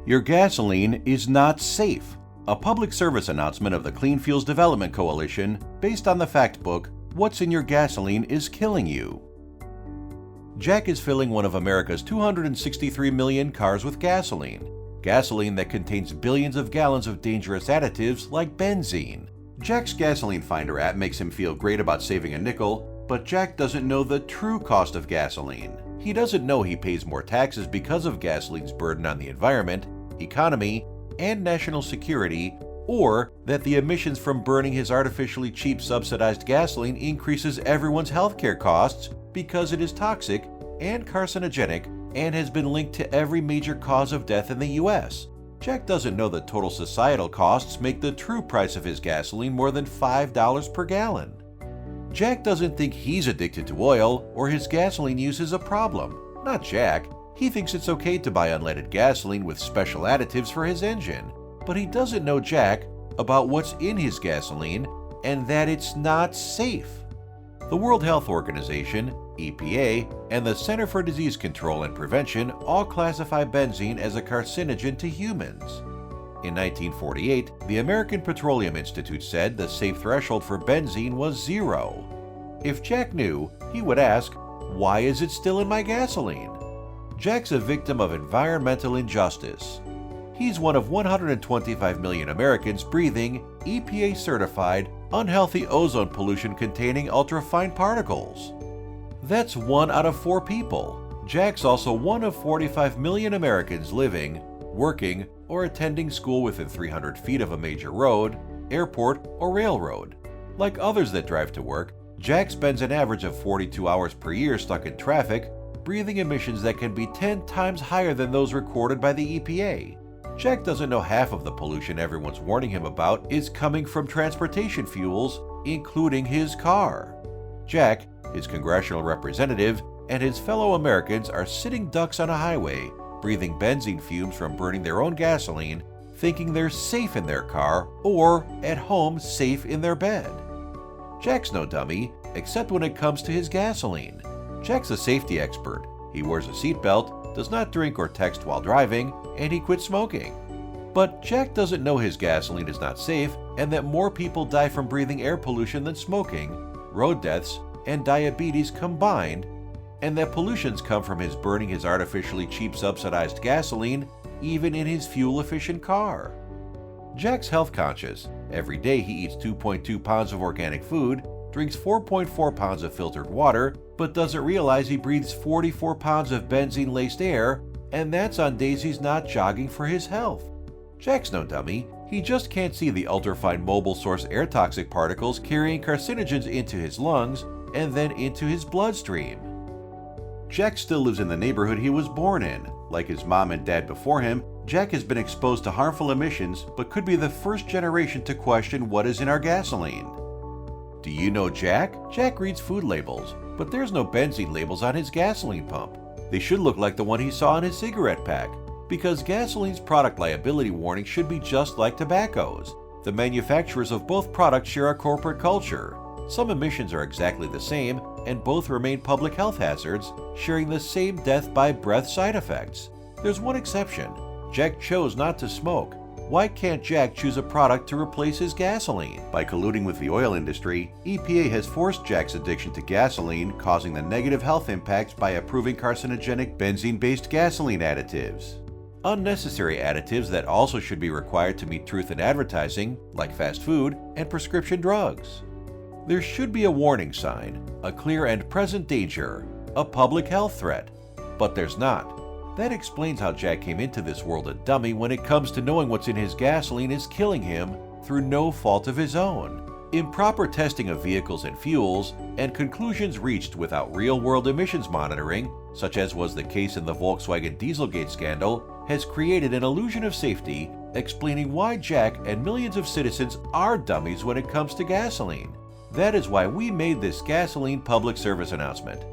Your gasoline is not safe. A public service announcement of the Clean Fuels Development Coalition based on the fact book, What's in Your Gasoline is Killing You. Jack is filling one of America's 263 million cars with gasoline. Gasoline that contains billions of gallons of dangerous additives like benzene. Jack's Gasoline Finder app makes him feel great about saving a nickel, but Jack doesn't know the true cost of gasoline. He doesn't know he pays more taxes because of gasoline's burden on the environment, economy, and national security, or that the emissions from burning his artificially cheap subsidized gasoline increases everyone's healthcare costs because it is toxic and carcinogenic and has been linked to every major cause of death in the US. Jack doesn't know that total societal costs make the true price of his gasoline more than $5 per gallon. Jack doesn't think he's addicted to oil or his gasoline use is a problem. Not Jack. He thinks it's okay to buy unleaded gasoline with special additives for his engine. But he doesn't know Jack about what's in his gasoline and that it's not safe. The World Health Organization, EPA, and the Center for Disease Control and Prevention all classify benzene as a carcinogen to humans. In 1948, the American Petroleum Institute said the safe threshold for benzene was 0. If Jack knew, he would ask, "Why is it still in my gasoline?" Jack's a victim of environmental injustice. He's one of 125 million Americans breathing EPA-certified, unhealthy ozone pollution containing ultrafine particles. That's 1 out of 4 people. Jack's also one of 45 million Americans living, working, or attending school within 300 feet of a major road, airport, or railroad. Like others that drive to work, Jack spends an average of 42 hours per year stuck in traffic, breathing emissions that can be 10 times higher than those recorded by the EPA. Jack doesn't know half of the pollution everyone's warning him about is coming from transportation fuels, including his car. Jack, his congressional representative, and his fellow Americans are sitting ducks on a highway, breathing benzene fumes from burning their own gasoline, thinking they're safe in their car or at home safe in their bed. Jack's no dummy, except when it comes to his gasoline. Jack's a safety expert. He wears a seatbelt, does not drink or text while driving, and he quit smoking. But Jack doesn't know his gasoline is not safe and that more people die from breathing air pollution than smoking, road deaths, and diabetes combined, and that pollutions come from his burning his artificially cheap subsidized gasoline even in his fuel-efficient car. Jack's health conscious. Every day he eats 2.2 pounds of organic food, drinks 4.4 pounds of filtered water, but doesn't realize he breathes 44 pounds of benzene-laced air, and that's on days he's not jogging for his health. Jack's no dummy. He just can't see the ultrafine mobile source air toxic particles carrying carcinogens into his lungs and then into his bloodstream. Jack still lives in the neighborhood he was born in. Like his mom and dad before him, Jack has been exposed to harmful emissions but could be the first generation to question what is in our gasoline. Do you know Jack? Jack reads food labels, but there's no benzene labels on his gasoline pump. They should look like the one he saw on his cigarette pack, because gasoline's product liability warning should be just like tobacco's. The manufacturers of both products share a corporate culture. Some emissions are exactly the same, and both remain public health hazards, sharing the same death by breath side effects. There's one exception. Jack chose not to smoke. Why can't Jack choose a product to replace his gasoline? By colluding with the oil industry, EPA has forced Jack's addiction to gasoline, causing the negative health impacts by approving carcinogenic benzene-based gasoline additives. Unnecessary additives that also should be required to meet truth in advertising, like fast food and prescription drugs. There should be a warning sign, a clear and present danger, a public health threat, but there's not. That explains how Jack came into this world a dummy when it comes to knowing what's in his gasoline is killing him through no fault of his own. Improper testing of vehicles and fuels, and conclusions reached without real-world emissions monitoring, such as was the case in the Volkswagen Dieselgate scandal, has created an illusion of safety, explaining why Jack and millions of citizens are dummies when it comes to gasoline. That is why we made this gasoline public service announcement.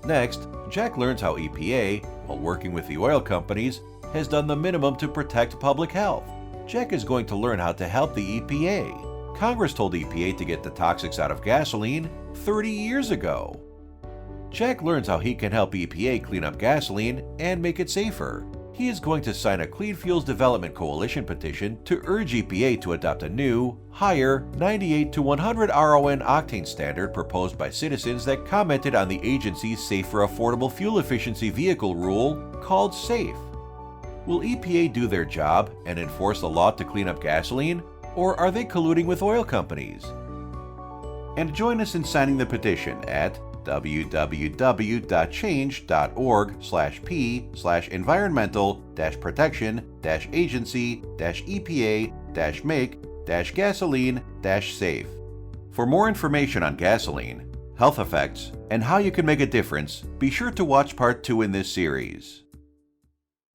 Next, Jack learns how EPA, while working with the oil companies, has done the minimum to protect public health. Jack is going to learn how to help the EPA. Congress told EPA to get the toxics out of gasoline 30 years ago. Jack learns how he can help EPA clean up gasoline and make it safer. he is going to sign a Clean Fuels Development Coalition petition to urge EPA to adopt a new, higher 98 to 100 RON octane standard proposed by citizens that commented on the agency's Safer Affordable Fuel Efficiency Vehicle rule called SAFE. Will EPA do their job and enforce the law to clean up gasoline, or are they colluding with oil companies? And join us in signing the petition at www.change.org/p/environmental-agency-epa-make-gasoline-safe. For more information on gasoline, health effects, and how you can make a difference, be sure to watch Part 2 in this series.